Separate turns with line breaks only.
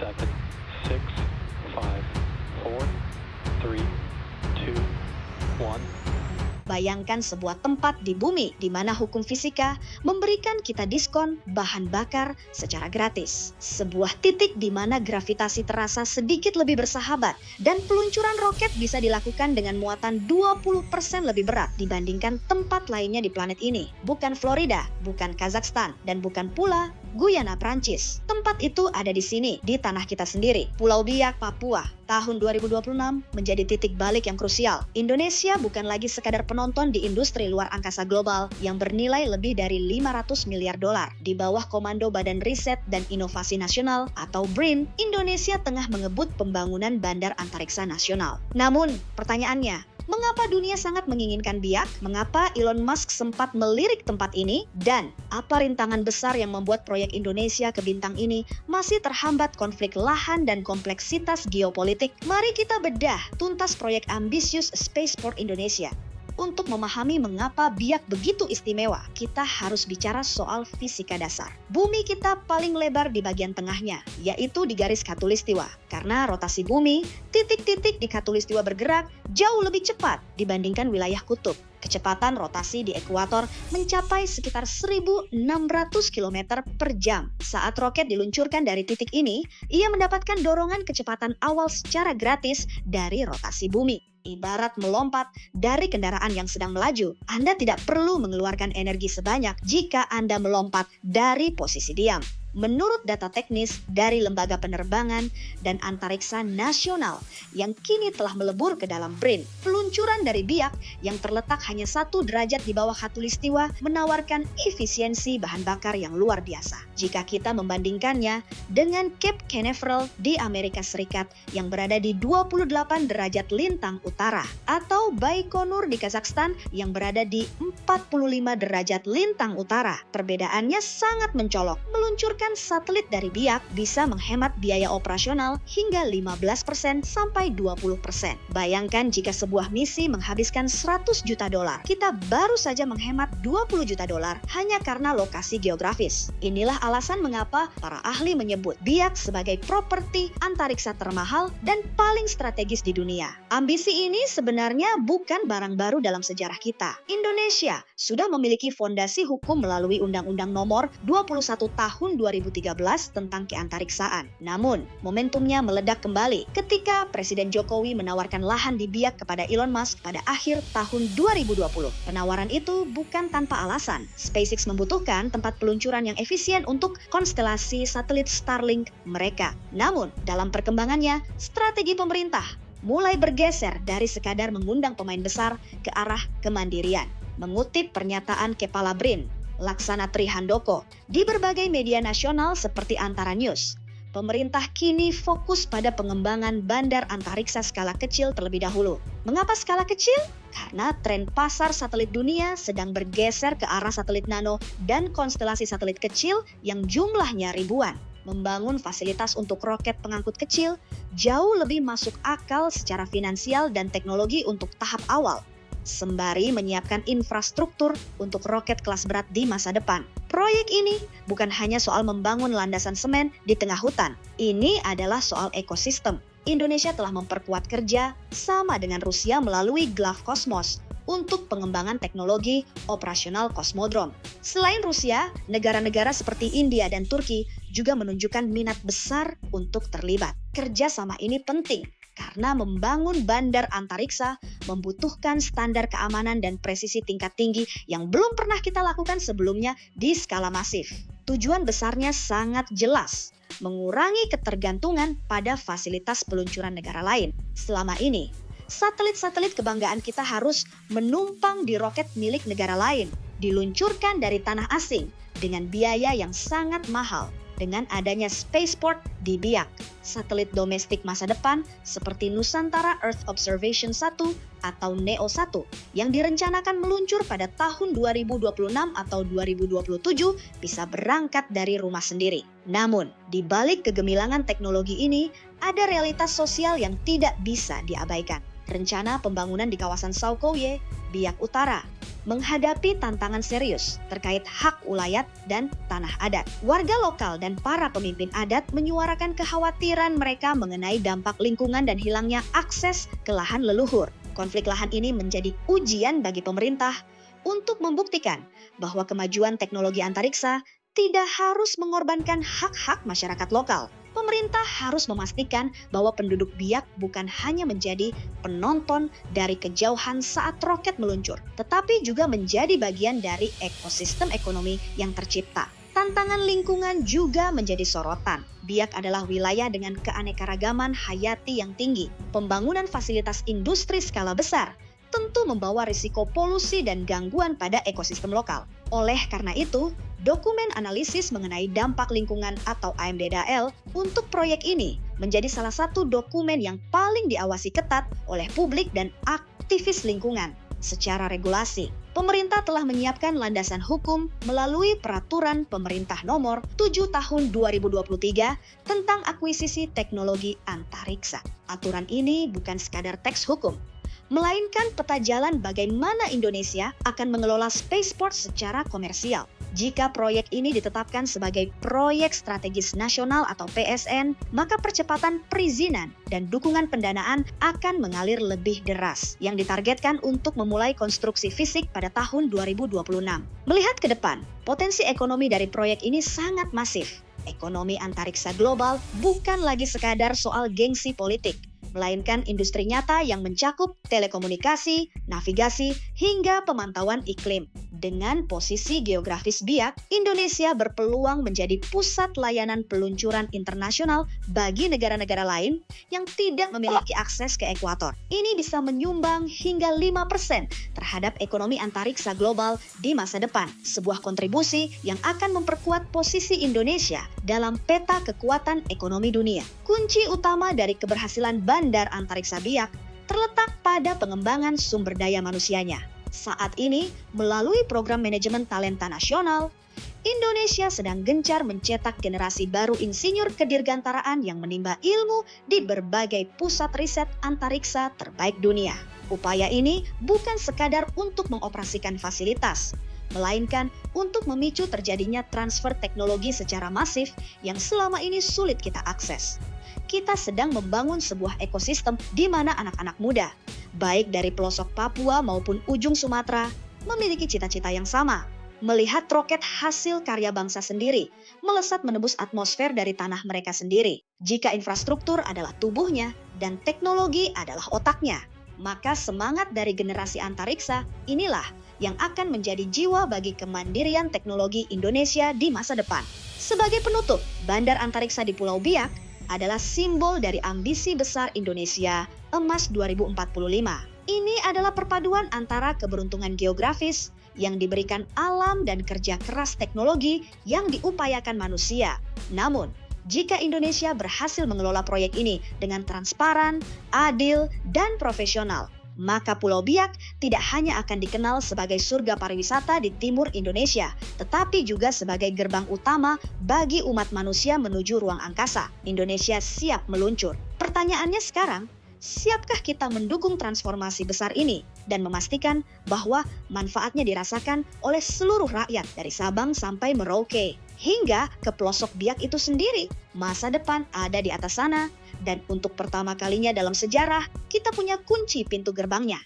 7, 6, 5, 4, 3, 2, 1.
Bayangkan sebuah tempat di bumi di mana hukum fisika memberikan kita diskon bahan bakar secara gratis. Sebuah titik di mana gravitasi terasa sedikit lebih bersahabat dan peluncuran roket bisa dilakukan dengan muatan 20% lebih berat dibandingkan tempat lainnya di planet ini. Bukan Florida, bukan Kazakhstan, dan bukan pula Guyana, Prancis. Tempat itu ada di sini, di tanah kita sendiri, Pulau Biak, Papua. Tahun 2026 menjadi titik balik yang krusial. Indonesia bukan lagi sekadar penonton di industri luar angkasa global yang bernilai lebih dari 500 miliar dolar. Di bawah komando Badan Riset dan Inovasi Nasional atau BRIN, Indonesia tengah mengebut pembangunan Bandar Antariksa Nasional. Namun, pertanyaannya, mengapa dunia sangat menginginkan Biak? Mengapa Elon Musk sempat melirik tempat ini? Dan apa rintangan besar yang membuat proyek Indonesia ke bintang ini masih terhambat konflik lahan dan kompleksitas geopolitik? Mari kita bedah tuntas proyek ambisius Spaceport Indonesia. Untuk memahami mengapa Biak begitu istimewa, kita harus bicara soal fisika dasar. Bumi kita paling lebar di bagian tengahnya, yaitu di garis khatulistiwa. Karena rotasi bumi, titik-titik di khatulistiwa bergerak jauh lebih cepat dibandingkan wilayah kutub. Kecepatan rotasi di ekuator mencapai sekitar 1.600 km per jam. Saat roket diluncurkan dari titik ini, ia mendapatkan dorongan kecepatan awal secara gratis dari rotasi bumi. Ibarat melompat dari kendaraan yang sedang melaju, Anda tidak perlu mengeluarkan energi sebanyak jika Anda melompat dari posisi diam. Menurut data teknis dari Lembaga Penerbangan dan Antariksa Nasional yang kini telah melebur ke dalam BRIN, peluncuran dari Biak yang terletak hanya 1 derajat di bawah khatulistiwa menawarkan efisiensi bahan bakar yang luar biasa. Jika kita membandingkannya dengan Cape Canaveral di Amerika Serikat yang berada di 28 derajat lintang utara, atau Baikonur di Kazakhstan yang berada di 45 derajat lintang utara, perbedaannya sangat mencolok. Meluncurkan satelit dari Biak bisa menghemat biaya operasional hingga 15% sampai 20%. Bayangkan jika sebuah misi menghabiskan 100 juta dolar, kita baru saja menghemat 20 juta dolar hanya karena lokasi geografis. Inilah alasan mengapa para ahli menyebut Biak sebagai properti antariksa termahal dan paling strategis di dunia. Ambisi ini sebenarnya bukan barang baru dalam sejarah kita. Indonesia sudah memiliki fondasi hukum melalui Undang-Undang Nomor 21 Tahun 2013 tentang keantariksaan. Namun, momentumnya meledak kembali ketika Presiden Jokowi menawarkan lahan di Biak kepada Elon Musk pada akhir tahun 2020. Penawaran itu bukan tanpa alasan. SpaceX membutuhkan tempat peluncuran yang efisien untuk konstelasi satelit Starlink mereka. Namun, dalam perkembangannya, strategi pemerintah mulai bergeser dari sekadar mengundang pemain besar ke arah kemandirian. Mengutip pernyataan Kepala BRIN, Laksana Trihandoko, di berbagai media nasional seperti Antara News, pemerintah kini fokus pada pengembangan bandar antariksa skala kecil terlebih dahulu. Mengapa skala kecil? Karena tren pasar satelit dunia sedang bergeser ke arah satelit nano dan konstelasi satelit kecil yang jumlahnya ribuan. Membangun fasilitas untuk roket pengangkut kecil jauh lebih masuk akal secara finansial dan teknologi untuk tahap awal, sembari menyiapkan infrastruktur untuk roket kelas berat di masa depan. Proyek ini bukan hanya soal membangun landasan semen di tengah hutan. Ini adalah soal ekosistem. Indonesia telah memperkuat kerja sama dengan Rusia melalui Glavkosmos untuk pengembangan teknologi operasional kosmodrom. Selain Rusia, negara-negara seperti India dan Turki juga menunjukkan minat besar untuk terlibat. Kerjasama ini penting karena membangun bandar antariksa membutuhkan standar keamanan dan presisi tingkat tinggi yang belum pernah kita lakukan sebelumnya di skala masif. Tujuan besarnya sangat jelas, mengurangi ketergantungan pada fasilitas peluncuran negara lain. Selama ini, satelit-satelit kebanggaan kita harus menumpang di roket milik negara lain, diluncurkan dari tanah asing dengan biaya yang sangat mahal. Dengan adanya Spaceport di Biak, satelit domestik masa depan seperti Nusantara Earth Observation 1 atau NEO-1 yang direncanakan meluncur pada tahun 2026 atau 2027 bisa berangkat dari rumah sendiri. Namun, di balik kegemilangan teknologi ini, ada realitas sosial yang tidak bisa diabaikan. Rencana pembangunan di kawasan Saukoye Biak Utara menghadapi tantangan serius terkait hak ulayat dan tanah adat. Warga lokal dan para pemimpin adat menyuarakan kekhawatiran mereka mengenai dampak lingkungan dan hilangnya akses ke lahan leluhur. Konflik lahan ini menjadi ujian bagi pemerintah untuk membuktikan bahwa kemajuan teknologi antariksa tidak harus mengorbankan hak-hak masyarakat lokal. Pemerintah harus memastikan bahwa penduduk Biak bukan hanya menjadi penonton dari kejauhan saat roket meluncur, tetapi juga menjadi bagian dari ekosistem ekonomi yang tercipta. Tantangan lingkungan juga menjadi sorotan. Biak adalah wilayah dengan keanekaragaman hayati yang tinggi. Pembangunan fasilitas industri skala besar tentu membawa risiko polusi dan gangguan pada ekosistem lokal. Oleh karena itu, dokumen analisis mengenai dampak lingkungan atau AMDDAL untuk proyek ini menjadi salah satu dokumen yang paling diawasi ketat oleh publik dan aktivis lingkungan. Secara regulasi, pemerintah telah menyiapkan landasan hukum melalui Peraturan Pemerintah Nomor 7 Tahun 2023 tentang akuisisi teknologi antariksa. Aturan ini bukan sekadar teks hukum, melainkan peta jalan bagaimana Indonesia akan mengelola spaceport secara komersial. Jika proyek ini ditetapkan sebagai proyek strategis nasional atau PSN, maka percepatan perizinan dan dukungan pendanaan akan mengalir lebih deras, yang ditargetkan untuk memulai konstruksi fisik pada tahun 2026. Melihat ke depan, potensi ekonomi dari proyek ini sangat masif. Ekonomi antariksa global bukan lagi sekadar soal gengsi politik, melainkan industri nyata yang mencakup telekomunikasi, navigasi, hingga pemantauan iklim. Dengan posisi geografis Biak, Indonesia berpeluang menjadi pusat layanan peluncuran internasional bagi negara-negara lain yang tidak memiliki akses ke ekuator. Ini bisa menyumbang hingga 5% terhadap ekonomi antariksa global di masa depan, sebuah kontribusi yang akan memperkuat posisi Indonesia dalam peta kekuatan ekonomi dunia. Kunci utama dari keberhasilan Bandar Antariksa Biak terletak pada pengembangan sumber daya manusianya. Saat ini, melalui program manajemen talenta nasional, Indonesia sedang gencar mencetak generasi baru insinyur kedirgantaraan yang menimba ilmu di berbagai pusat riset antariksa terbaik dunia. Upaya ini bukan sekadar untuk mengoperasikan fasilitas, melainkan untuk memicu terjadinya transfer teknologi secara masif yang selama ini sulit kita akses. Kita sedang membangun sebuah ekosistem di mana anak-anak muda, baik dari pelosok Papua maupun ujung Sumatera, memiliki cita-cita yang sama, melihat roket hasil karya bangsa sendiri, melesat menembus atmosfer dari tanah mereka sendiri. Jika infrastruktur adalah tubuhnya dan teknologi adalah otaknya, maka semangat dari generasi antariksa inilah yang akan menjadi jiwa bagi kemandirian teknologi Indonesia di masa depan. Sebagai penutup, Bandar Antariksa di Pulau Biak adalah simbol dari ambisi besar Indonesia Emas 2045. Ini adalah perpaduan antara keberuntungan geografis yang diberikan alam dan kerja keras teknologi yang diupayakan manusia. Namun, jika Indonesia berhasil mengelola proyek ini dengan transparan, adil, dan profesional, maka Pulau Biak tidak hanya akan dikenal sebagai surga pariwisata di timur Indonesia, tetapi juga sebagai gerbang utama bagi umat manusia menuju ruang angkasa. Indonesia siap meluncur. Pertanyaannya sekarang, siapkah kita mendukung transformasi besar ini dan memastikan bahwa manfaatnya dirasakan oleh seluruh rakyat dari Sabang sampai Merauke hingga ke pelosok Biak itu sendiri? Masa depan ada di atas sana, dan untuk pertama kalinya dalam sejarah kita punya kunci pintu gerbangnya.